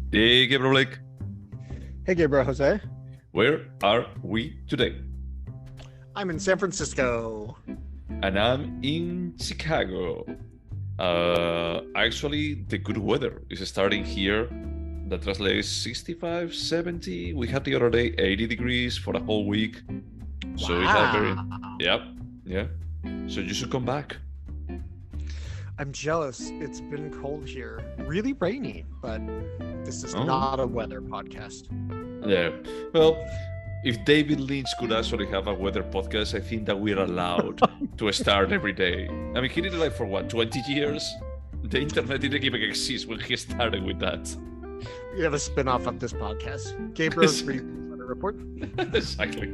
Hey, Gaybros Take. Hey, Gaybros Jose. Where are we today? I'm in San Francisco. And I'm in Chicago. Actually, the good weather is starting here. That translates 65, 70. We had the other day 80 degrees for a whole week. So it's a very, Wow. yeah. So you should come back. I'm jealous. It's been cold here. Really rainy, but this is Oh, not a weather podcast. yeah. Well, if David Lynch could actually have a weather podcast, I think that we're allowed to start every day. I mean, he did it like for what, 20 years? The internet didn't even exist when he started with that. We have a spin-off of this podcast. Gaybros reads weather report. Exactly.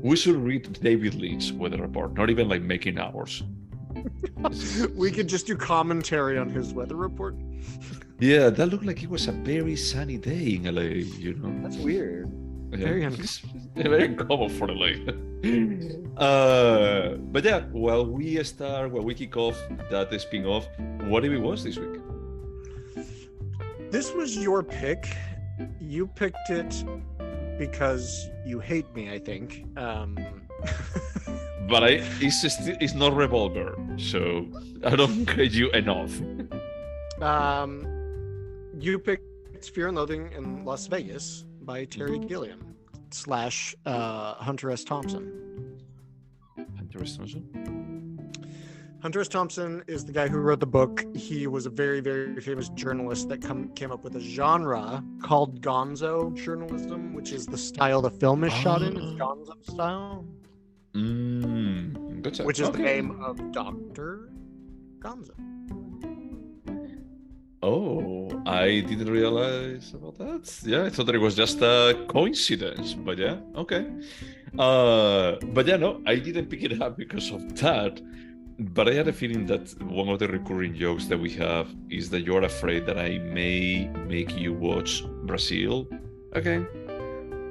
We should read David Lynch weather report, not even like making ours. We could just do commentary on his weather report. Yeah, that looked like it was a very sunny day in LA, you know. That's weird. Yeah. Very Very uncommon for LA. But yeah, while we kick off that spin-off, what did we watch this week? This was your pick. You picked it because you hate me, I think. But it's not Revolver, so I don't hate you enough. You picked Fear and Loathing in Las Vegas by Terry Gilliam / Hunter S. Thompson. Hunter S. Thompson? Hunter S. Thompson is the guy who wrote the book. He was a very, very famous journalist that came up with a genre called gonzo journalism, which is the style the film is shot in. It's gonzo style. Gotcha. Which is the name of Dr. Gonzo. Oh, I didn't realize about that. Yeah, I thought that it was just a coincidence, but yeah, okay. But yeah, no, I didn't pick it up because of that. But I had a feeling that one of the recurring jokes that we have is that you're afraid that I may make you watch Brazil again.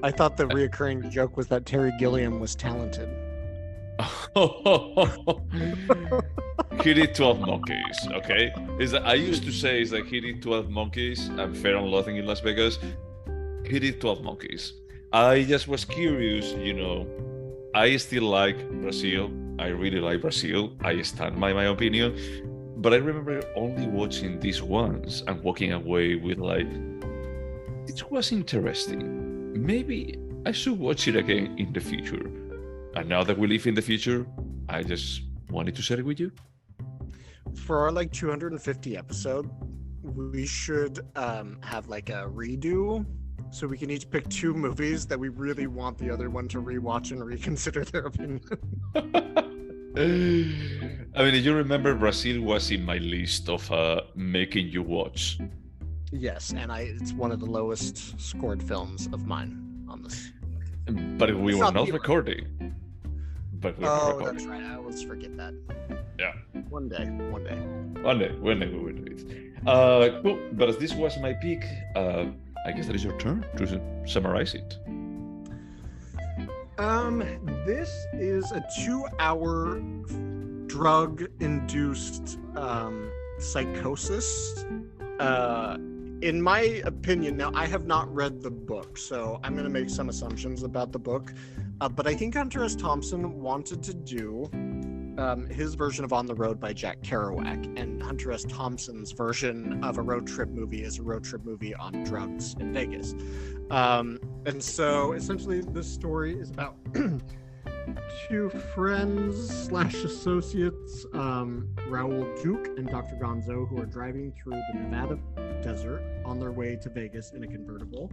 I thought the reoccurring joke was that Terry Gilliam was talented. He did 12 Monkeys, okay? I used to say is that he did 12 Monkeys and Fear and Loathing in Las Vegas. He did 12 Monkeys. I just was curious, you know. I still like Brazil. I really like Brazil. I stand by my opinion. But I remember only watching this once and walking away with like, it was interesting. Maybe I should watch it again in the future. And now that we live in the future, I just wanted to share it with you. For our like 250 episode, we should have like a redo, so we can each pick 2 movies that we really want the other one to rewatch and reconsider their opinion. I mean, if you remember, Brazil was in my list of making you watch. Yes, and it's one of the lowest scored films of mine on this. But we were not recording. But we were recording. That's right. I always forget that. Yeah. One day we will do it. Cool. But as this was my pick, I guess that is your turn to summarize it. This is a 2-hour drug-induced psychosis. In my opinion, now I have not read the book, so I'm going to make some assumptions about the book. But I think Hunter S. Thompson wanted to do his version of On the Road by Jack Kerouac, and Hunter S. Thompson's version of a road trip movie is a road trip movie on drugs in Vegas. And so essentially this story is about 2 friends / associates, Raul Duke and Dr. Gonzo, who are driving through the Nevada desert on their way to Vegas in a convertible.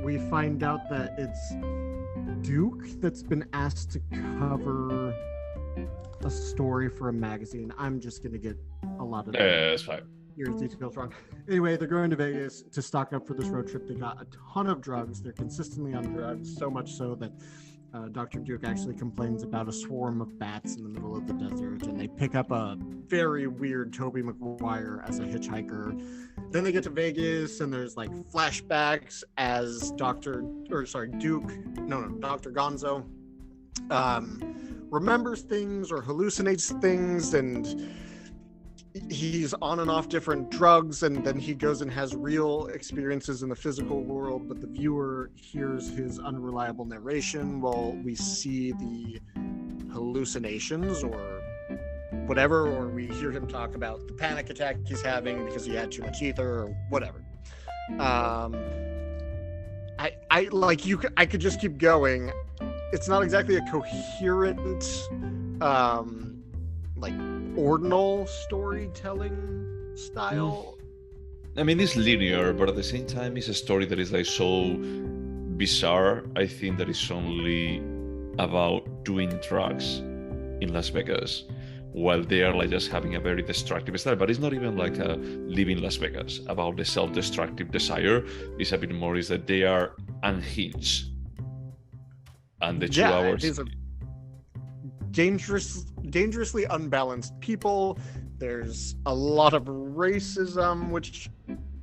We find out that it's Duke that's been asked to cover a story for a magazine. I'm just going to get a lot of that's fine. Your details wrong. Anyway, they're going to Vegas to stock up for this road trip. They got a ton of drugs. They're consistently on drugs, so much so that Dr. Duke actually complains about a swarm of bats in the middle of the desert, and they pick up a very weird Tobey Maguire as a hitchhiker. Then they get to Vegas, and there's like flashbacks as Dr. Gonzo remembers things or hallucinates things, and he's on and off different drugs, and then he goes and has real experiences in the physical world, but the viewer hears his unreliable narration while we see the hallucinations or whatever, or we hear him talk about the panic attack he's having because he had too much ether or whatever. I could just keep going. It's not exactly a coherent like ordinal storytelling style. I mean, it's linear, but at the same time, it's a story that is like so bizarre. I think that it's only about doing drugs in Las Vegas while they are like just having a very destructive style. But it's not even like a living Las Vegas about the self-destructive desire. It's a bit more is that they are unhinged. And the 2 hours. These are dangerously unbalanced people. There's a lot of racism, which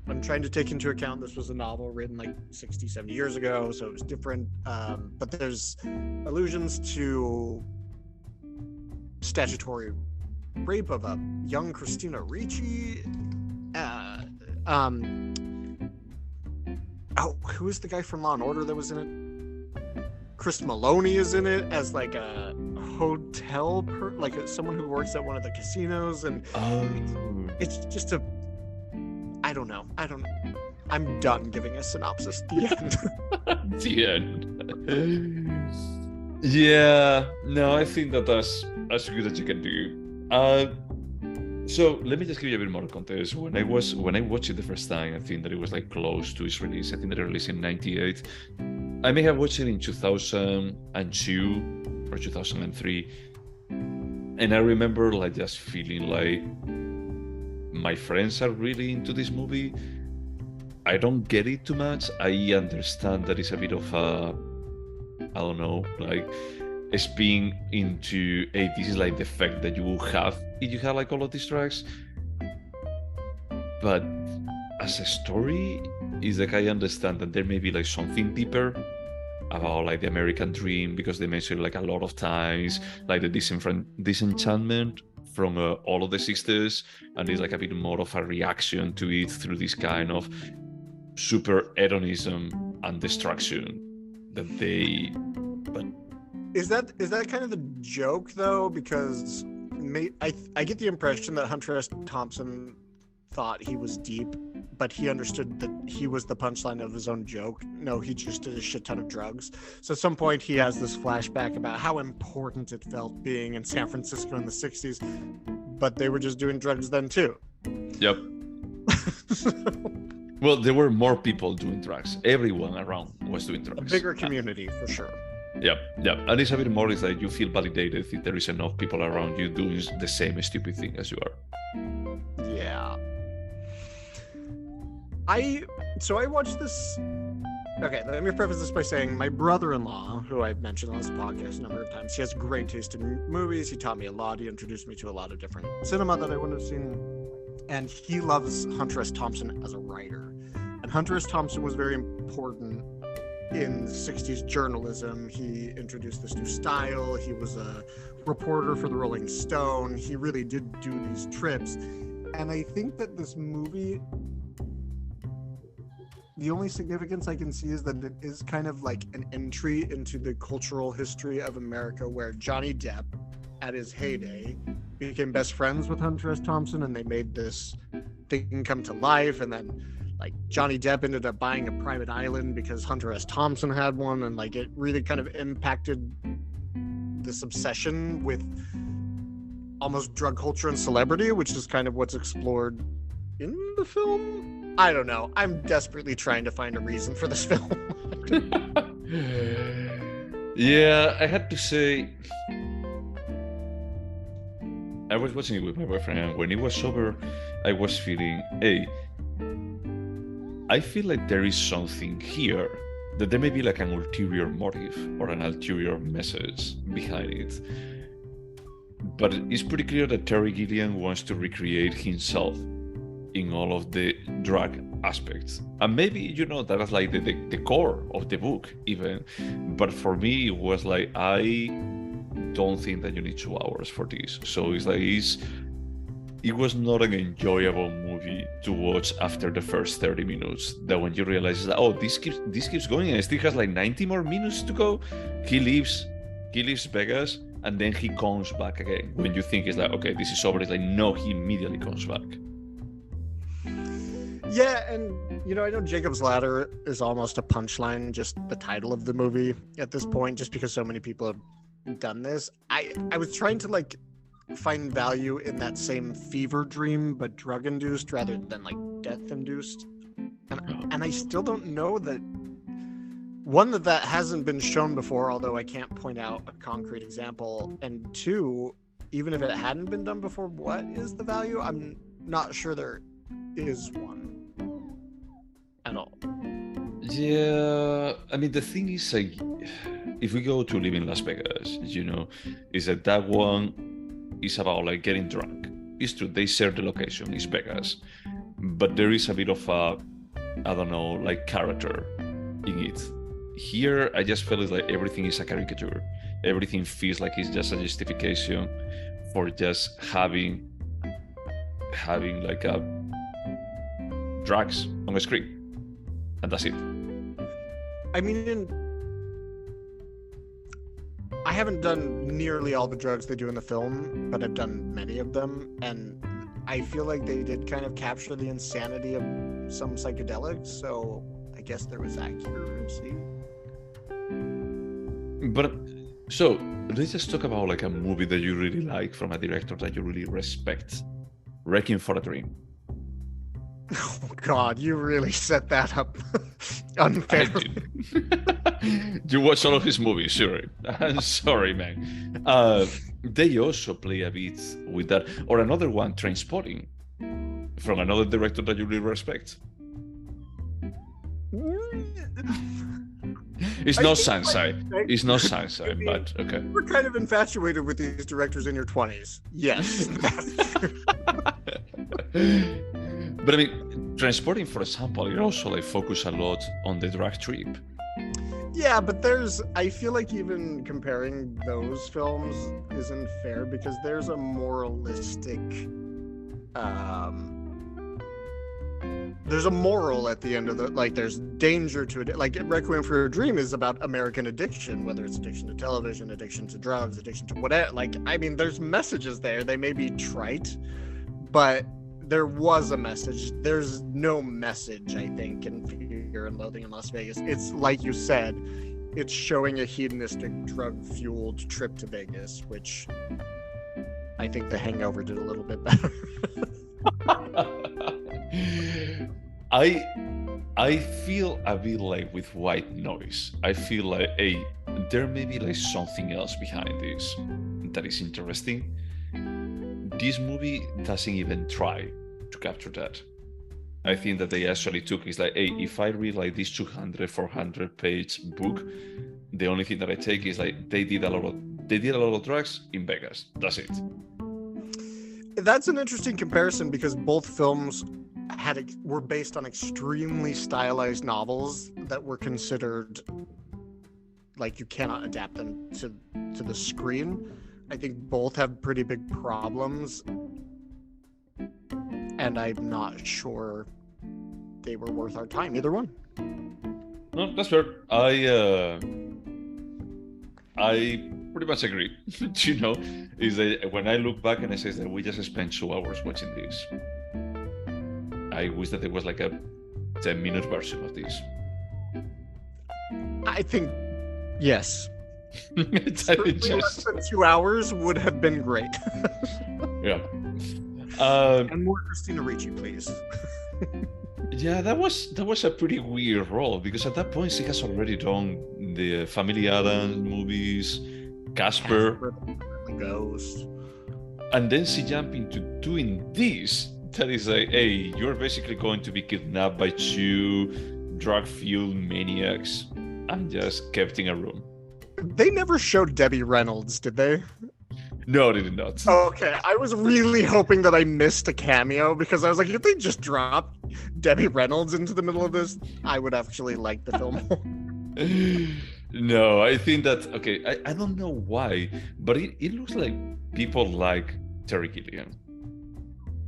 I'm trying to take into account. This was a novel written like 60, 70 years ago, so it was different. But there's allusions to statutory rape of a young Christina Ricci. Who is the guy from Law and Order that was in it? Chris Maloney is in it as like a hotel someone who works at one of the casinos, and it's just I don't know. I'm done giving a synopsis. The end. The end. Yeah, no, I think that's as good as you can do. So let me just give you a bit more context. When I watched it the first time, I think that it was like close to its release. I think that it released in '98. I may have watched it in 2002 or 2003, and I remember like just feeling like my friends are really into this movie. I don't get it too much. I understand that it's a bit of a, I don't know, like it's being into this is like the effect that you will have if you have like all of these tracks. But as a story, is like I understand that there may be like something deeper about like the American dream, because they mention like a lot of times like the disenchantment from all of the sisters, and it's like a bit more of a reaction to it through this kind of super hedonism and destruction that they. But is that kind of the joke though? Because I get the impression that Hunter S. Thompson thought he was deep, but he understood that he was the punchline of his own joke. No, he just did a shit ton of drugs. So at some point he has this flashback about how important it felt being in San Francisco in the 60s, but they were just doing drugs then too. Yep. Well, there were more people doing drugs. Everyone around was doing drugs. A bigger community, for sure. Yep. And it's a bit more is that you feel validated if there is enough people around you doing the same stupid thing as you are. Yeah. I watched this. Okay, let me preface this by saying my brother-in-law, who I've mentioned on this podcast a number of times, he has great taste in movies. He taught me a lot. He introduced me to a lot of different cinema that I wouldn't have seen. And he loves Hunter S. Thompson as a writer. And Hunter S. Thompson was very important in the 60s journalism. He introduced this new style. He was a reporter for the Rolling Stone. He really did do these trips. And I think that this movie, the only significance I can see is that it is kind of like an entry into the cultural history of America, where Johnny Depp, at his heyday, became best friends with Hunter S. Thompson, and they made this thing come to life. And then like Johnny Depp ended up buying a private island because Hunter S. Thompson had one, and like it really kind of impacted this obsession with almost drug culture and celebrity, which is kind of what's explored in the film. I don't know. I'm desperately trying to find a reason for this film. Yeah, I had to say, I was watching it with my boyfriend, and when it was over, I was feeling, hey, I feel like there is something here, that there may be like an ulterior motive or an ulterior message behind it. But it's pretty clear that Terry Gilliam wants to recreate himself in all of the drug aspects. And maybe, that's like the core of the book even. But for me, it was like, I don't think that you need 2 hours for this. So it's like, it was not an enjoyable movie to watch after the first 30 minutes. That when you realize that, oh, this keeps going and it still has like 90 more minutes to go. He leaves Vegas and then he comes back again. When you think it's like, okay, this is over, it's like, no, he immediately comes back. Yeah, and I know Jacob's Ladder is almost a punchline, just the title of the movie at this point, just because so many people have done this. I was trying to like find value in that same fever dream, but drug induced rather than like death induced. And I still don't know that one, that hasn't been shown before, although I can't point out a concrete example, and two, even if it hadn't been done before, what is the value? I'm not sure there is one at all. Yeah, I mean, the thing is, like, if we go to live in Las Vegas, is that one is about like getting drunk. It's true, they share the location, it's Vegas, but there is a bit of a, I don't know, like character in it. Here, I just felt like everything is a caricature. Everything feels like it's just a justification for just having like a drugs on a screen, and that's it. I mean, I haven't done nearly all the drugs they do in the film, but I've done many of them, and I feel like they did kind of capture the insanity of some psychedelics, so I guess there was accuracy. But so let's just talk about like a movie that you really like from a director that you really respect. Requiem for a Dream. Oh God, you really set that up unfairly. You watch all of his movies, sure. I'm sorry, man. They also play a bit with that. Or another one, Trainspotting, from another director that you really respect. It's not Sunshine. It's not Sunshine, but okay. We're kind of infatuated with these directors in your 20s. Yes, that's true. But I mean, Transporting, for example, it also like focus a lot on the drug trip. Yeah, but I feel like even comparing those films isn't fair because there's a moralistic, there's a moral at the end of there's danger to it. Like Requiem for a Dream is about American addiction, whether it's addiction to television, addiction to drugs, addiction to whatever. Like, I mean, there's messages there. They may be trite, but there was a message. There's no message, I think, in Fear and Loathing in Las Vegas. It's like you said, it's showing a hedonistic, drug-fueled trip to Vegas, which I think The Hangover did a little bit better. I feel a bit like with White Noise. I feel like, hey, there may be like something else behind this that is interesting. This movie doesn't even try to capture that. I think that they actually took is like, hey, if I read like this 200, 400 page book, the only thing that I take is like they did a lot of drugs in Vegas. That's it. That's an interesting comparison because both films were based on extremely stylized novels that were considered like you cannot adapt them to the screen. I think both have pretty big problems, and I'm not sure they were worth our time, either one. No, that's fair. I pretty much agree. Is that when I look back and I say that we just spent 2 hours watching this, I wish that there was like a 10-minute version of this. I think, yes. Less than 2 hours would have been great. Yeah. And more Christina Ricci, please. Yeah, that was a pretty weird role because at that point she has already done the Family Adams movies, Casper, the Ghost, and then she jumped into doing this. That is like, hey, you're basically going to be kidnapped by 2 drug-fueled maniacs and just kept in a room. They never showed Debbie Reynolds, did they? No, they did not. Oh, okay, I was really hoping that I missed a cameo because I was like, if they just dropped Debbie Reynolds into the middle of this, I would actually like the film. No, I think that, okay, I don't know why, but it looks like people like Terry Gilliam.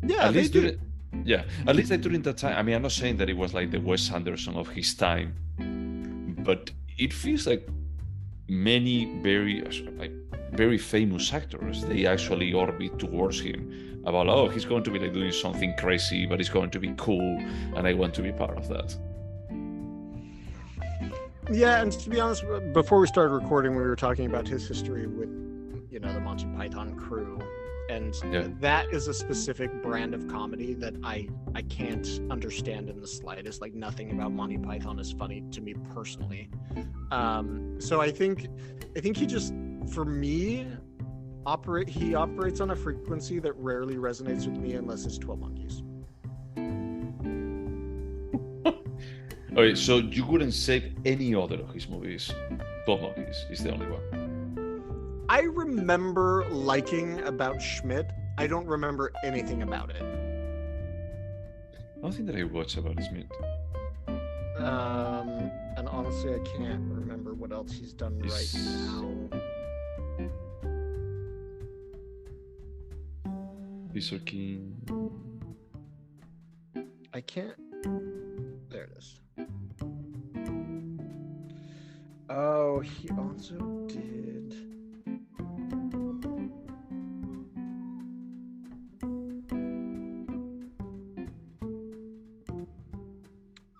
Yeah, At they least do. during, yeah, at least like during that time. I mean, I'm not saying that it was like the Wes Anderson of his time, but it feels like many very famous actors, they actually orbit towards him about, oh, he's going to be like doing something crazy, but it's going to be cool, and I want to be part of that. Yeah, and to be honest, before we started recording, we were talking about his history with, the Monty Python crew, and that is a specific brand of comedy that I can't understand in the slightest. Like, nothing about Monty Python is funny to me personally. So I think he just, for me, he operates on a frequency that rarely resonates with me unless it's 12 Monkeys. Okay, so you wouldn't save any other of his movies. 12 Monkeys is the only one. I remember liking About Schmidt. I don't remember anything about it. I don't think that I watched About Schmidt. And honestly, I can't remember what else he's done right now. Lizard King. I can't. There it is. Oh, he also did.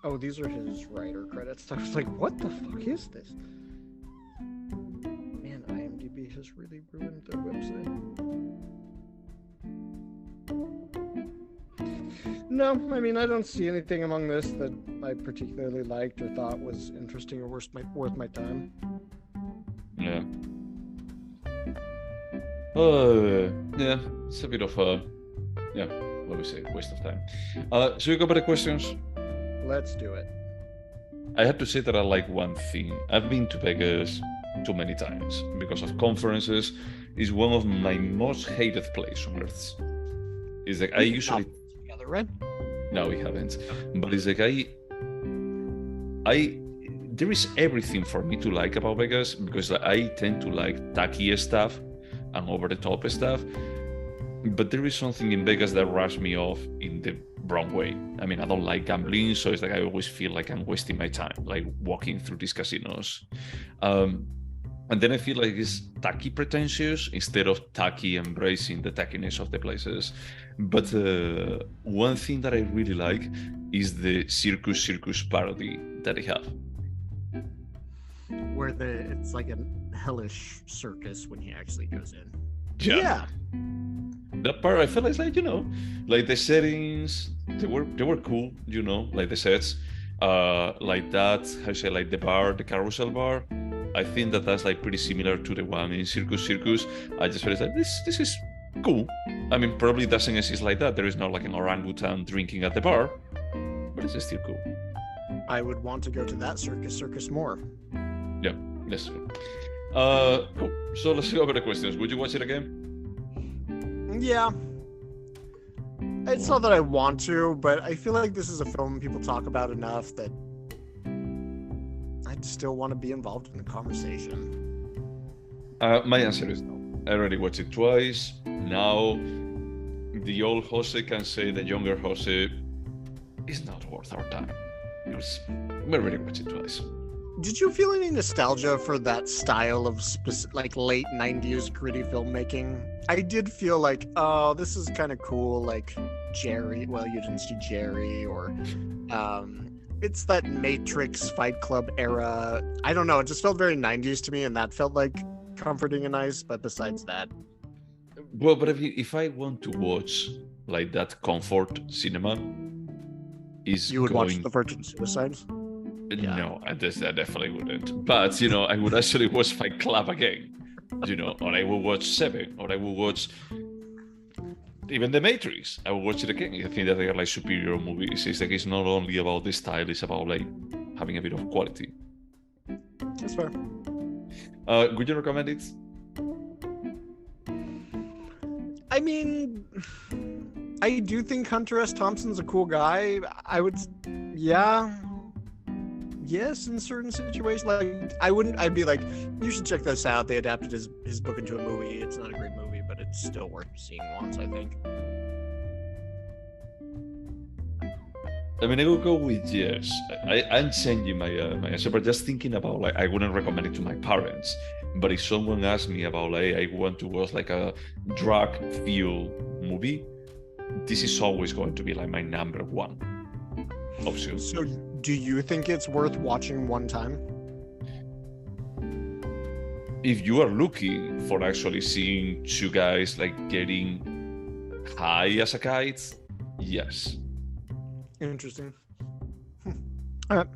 Oh, these are his writer credits. I was like, what the fuck is this? Man, IMDb has really ruined their website. No, I mean, I don't see anything among this that I particularly liked or thought was interesting or worth my time. Yeah. Yeah, it's a bit of a, what do we say, waste of time. So we go back to questions. Let's do it. I have to say that I like one thing. I've been to Vegas too many times because of conferences. It's one of my most hated places on earth. It's like I usually together, right? No, we haven't. But it's like there is everything for me to like about Vegas because I tend to like tacky stuff and over the top stuff. But there is something in Vegas that rubs me off in the wrong way. I mean, I don't like gambling, so it's like I always feel like I'm wasting my time, like walking through these casinos. And then I feel like it's tacky pretentious instead of tacky embracing the tackiness of the places. But one thing that I really like is the circus parody that they have. Where it's like a hellish circus when he actually goes in. Yeah. That part I felt like like the settings, they were cool, like the sets, like that, how you say, like the bar, the carousel bar. I think that's like pretty similar to the one in Circus. I just felt like this is cool. I mean, probably doesn't exist like that. There is not like an orangutan drinking at the bar, but it's still cool. I would want to go to that circus more. Yeah, that's true. Cool. So let's go over the questions. Would you watch it again? Yeah. It's not that I want to, but I feel like this is a film people talk about enough that I'd still want to be involved in the conversation. My answer is no. I already watched it twice. Now, the old Jose can say the younger Jose is not worth our time. We already watched it twice. Did you feel any nostalgia for that style of like late 90s gritty filmmaking? I did feel like, oh, this is kind of cool, like Jerry. Well, you didn't see Jerry, or it's that Matrix Fight Club era. I don't know, it just felt very 90s to me, and that felt like comforting and nice, but besides that. Well, but if I want to watch like that comfort cinema, you would watch The Virgin Suicides? Yeah. No, I definitely wouldn't. But, I would actually watch Fight Club again, or I will watch Seven, or I will watch even The Matrix. I will watch it again. I think that they are like superior movies. It's like it's not only about the style, it's about like having a bit of quality. That's fair. Would you recommend it? I mean, I do think Hunter S. Thompson's a cool guy. I would, yes, in certain situations. Like, I'd be like, you should check this out. They adapted his book into a movie. It's not a great movie, but it's still worth seeing once, I think. I mean, I will go with yes. I'm changing my answer, but just thinking about like I wouldn't recommend it to my parents. But if someone asked me about like I want to watch like a drug fuel movie, this is always going to be like my number one option. So, do you think it's worth watching one time? If you are looking for actually seeing two guys like getting high as a kite, yes. Interesting. All right.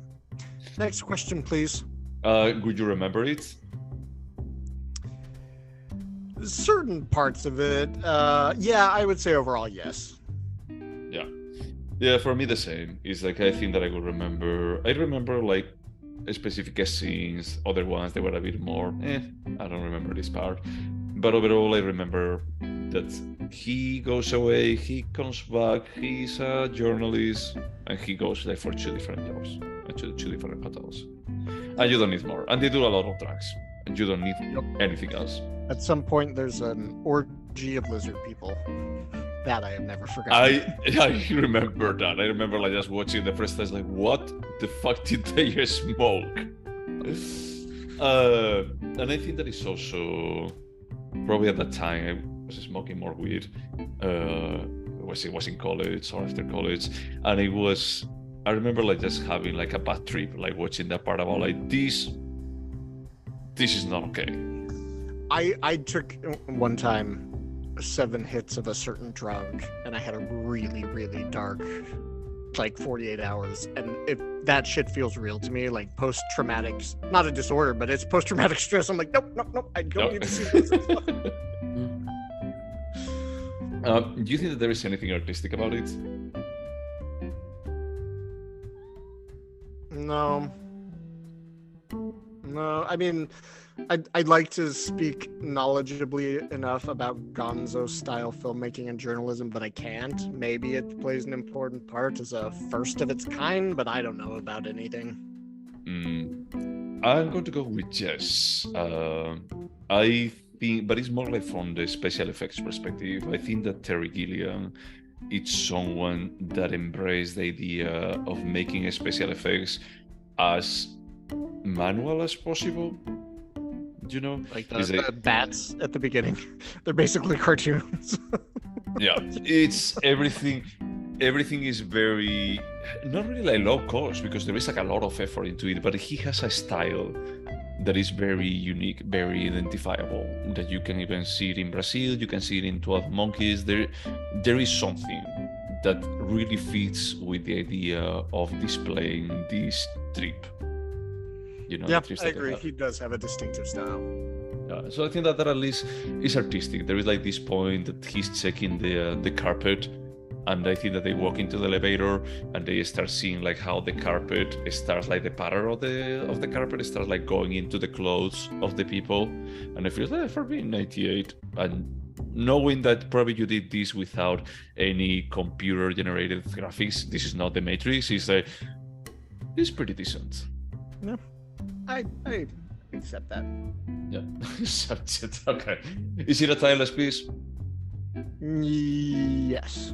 Next question, please. Would you remember it? Certain parts of it. Yeah, I would say overall, yes. Yeah, for me the same. It's like I think that I remember like specific scenes, other ones they were a bit more I don't remember this part. But overall I remember that he goes away, he comes back, he's a journalist, and he goes like for two different jobs, two different hotels. And you don't need more. And they do a lot of drugs. And you don't need anything else. At some point there's an orgy of lizard people. That I have never forgotten. I remember that. I remember like just watching the first time, like, what the fuck did they smoke? And I think that is also probably at that time I was smoking more weed. It was in college or after college, and I remember like just having like a bad trip, like watching that part about like this is not okay. I took one time 7 hits of a certain drug, and I had a really, really dark, like 48 hours. And if that shit feels real to me, like post-traumatic, not a disorder, but it's post-traumatic stress. I'm like, nope, I don't need to see this. Do you think that there is anything artistic about it? No. I mean, I'd like to speak knowledgeably enough about Gonzo-style filmmaking and journalism, but I can't. Maybe it plays an important part as a first of its kind, but I don't know about anything. I'm going to go with yes. I think, but it's more like from the special effects perspective. I think that Terry Gilliam is someone that embraced the idea of making special effects as manual as possible. You know, like the bats at the beginning. They're basically cartoons. Yeah, it's everything is very not really like low cost because there is like a lot of effort into it, but he has a style that is very unique, very identifiable, that you can even see it in Brazil, you can see it in 12 Monkeys. There is something that really fits with the idea of displaying this trip. You know, yeah, I agree. He does have a distinctive style. So I think that at least is artistic. There is like this point that he's checking the carpet, and I think that they walk into the elevator and they start seeing like how the carpet starts, like the pattern of the carpet starts like going into the clothes of the people, and I feel like for being 98 and knowing that probably you did this without any computer generated graphics, this is not the Matrix. It's pretty decent. Yeah. I accept that. Yeah, accept it. Okay. Is it a timeless piece? Yes.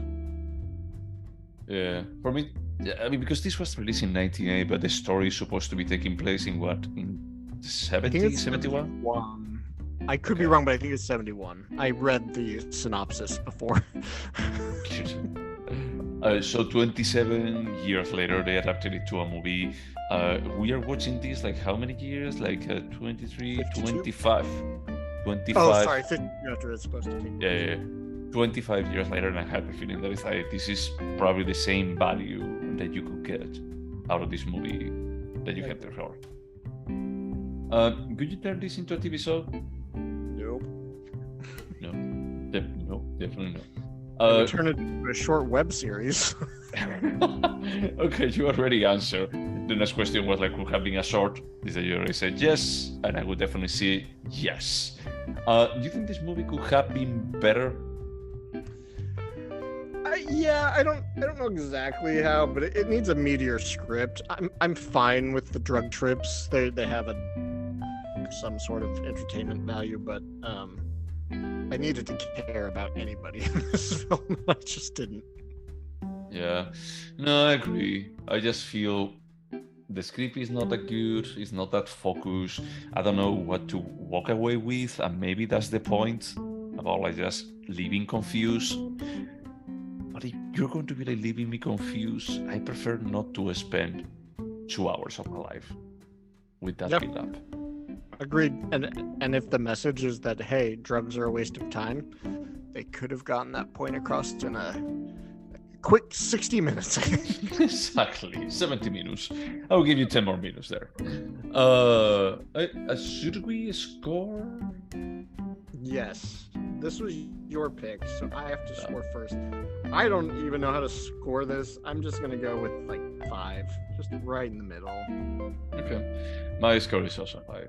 Yeah. For me, I mean, because this was released in 1998, but the story is supposed to be taking place in what? In 70, 71? I could be wrong, but I think it's 71. I read the synopsis before. So 27 years later, they adapted it to a movie. We are watching this like how many years? Like 23, 52? 25. 25. Oh, sorry, 50 after it's supposed to be. Yeah. 25 years later, and I had the feeling that it's like, this is probably the same value that you could get out of this movie that you get before. Could you turn this into a TV show? Nope. No, definitely not. Turn it into a short web series. Okay, you already answered. The next question was like, could have been a short. This you already said yes, and I would definitely say yes. Do you think this movie could have been better? Yeah, I don't know exactly how, but it needs a meatier script. I'm fine with the drug trips. They have some sort of entertainment value, but I needed to care about anybody in this film. I just didn't. Yeah. No, I agree. I just feel the script is not that good. It's not that focused. I don't know what to walk away with, and maybe that's the point about like just leaving confused. But if you're going to be like leaving me confused, I prefer not to spend 2 hours of my life with that build up. Agreed. And if the message is that, hey, drugs are a waste of time, they could have gotten that point across in a quick 60 minutes. Exactly, 70 minutes. I'll give you 10 more minutes there. Should we score? Yes. This was your pick, so I have to score first. I don't even know how to score this. I'm just going to go with like 5, just right in the middle. Okay. My score is also 5.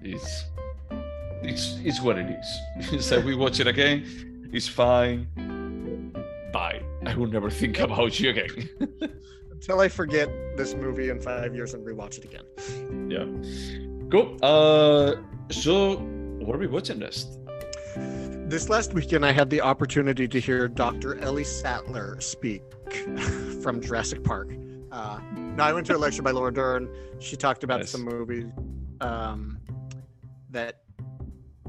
It's what it is. So we watch it again. It's fine. Bye. I will never think about you again. Until I forget this movie in 5 years and rewatch it again. Yeah. Cool. So what are we watching next? This last weekend, I had the opportunity to hear Dr. Ellie Sattler speak from Jurassic Park. Now, I went to a lecture by Laura Dern. She talked about some movies that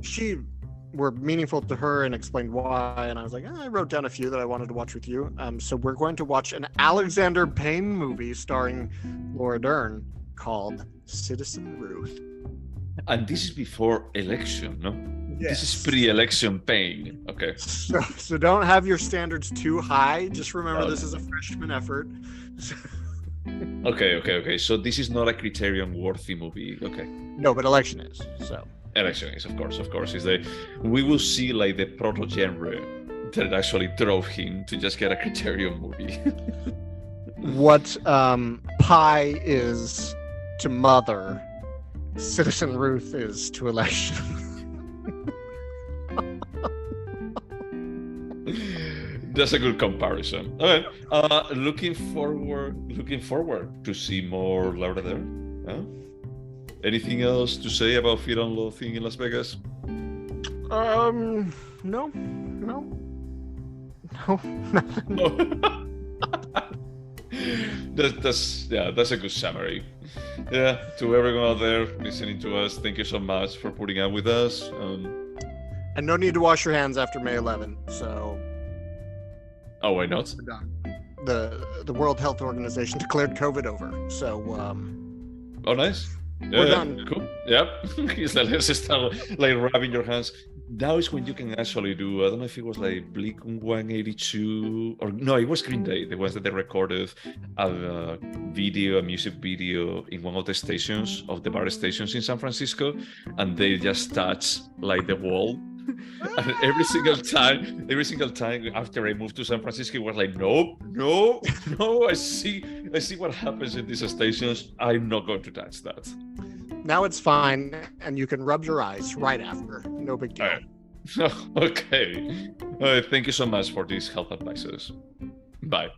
she were meaningful to her and explained why. And I was like, I wrote down a few that I wanted to watch with you. So we're going to watch an Alexander Payne movie starring Laura Dern called Citizen Ruth. And this is before election, no? Yes. This is pre-election Payne. Okay. So don't have your standards too high. Just remember this is a freshman effort. Okay. So this is not a Criterion-worthy movie. Okay. No, but election is. So. Election is, of course. We will see like the proto-genre that actually drove him to just get a Criterion movie. What Pi is to Mother, Citizen Ruth is to election. That's a good comparison. Okay. Looking forward to see more Laura Dern. Huh? Anything else to say about Fear and Loathing in Las Vegas? No. That's a good summary. Yeah, to everyone out there listening to us, thank you so much for putting up with us. And no need to wash your hands after May 11th. So. Oh, why not? We're done. The World Health Organization declared COVID over. So. Oh, nice. We're done. Cool. Yep. It's like, let's start like rubbing your hands. Now is when you can actually do. I don't know if it was like Blink-182 or no, it was Green Day. The ones that they recorded a music video in one of the stations of the bar stations in San Francisco, and they just touch like the wall. And every single time after I moved to San Francisco, it was like, no. I see what happens in these stations. I'm not going to touch that. Now it's fine, and you can rub your eyes right after. No big deal. Okay. Thank you so much for these health advices. Bye.